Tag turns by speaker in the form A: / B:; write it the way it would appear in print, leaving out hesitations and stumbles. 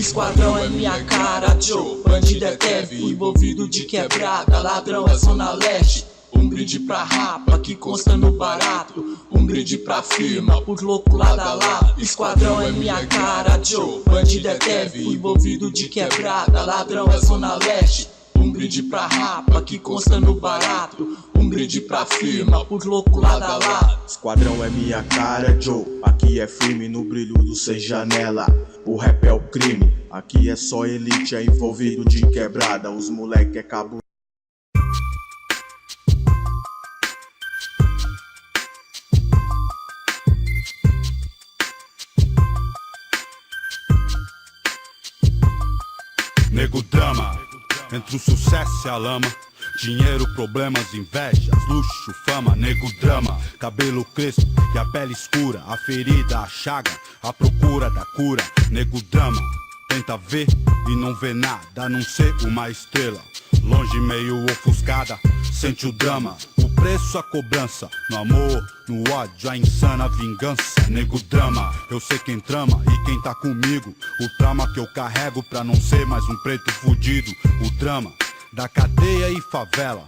A: Esquadrão é minha cara, Joe. Bandido é Kevin, envolvido de quebrada. Ladrão é Zona Leste. Um brinde pra rapa que consta no barato. Um brinde pra firma, por louco lado a lado. Esquadrão é minha cara, Joe. Bandido é Kevin, envolvido de quebrada. Ladrão é Zona Leste. Um brinde pra rapa que consta no barato. Um brinde pra firma, por louco lado a lado.
B: Esquadrão é minha cara, Joe. Aqui é firme no brilho do sem janela. O rap é o crime, aqui é só elite, é envolvido de quebrada. Os moleque é cabo.
C: Nego drama, entre o sucesso e a lama. Dinheiro, problemas, invejas, luxo, fama. Nego drama, cabelo crespo e a pele escura. A ferida, a chaga, a procura da cura. Nego drama, tenta ver e não vê nada, a não ser uma estrela longe, meio ofuscada, sente o drama. O preço, a cobrança, no amor, no ódio, a insana vingança. Nego drama, eu sei quem trama e quem tá comigo. O trauma que eu carrego pra não ser mais um preto fudido. O drama da cadeia e favela,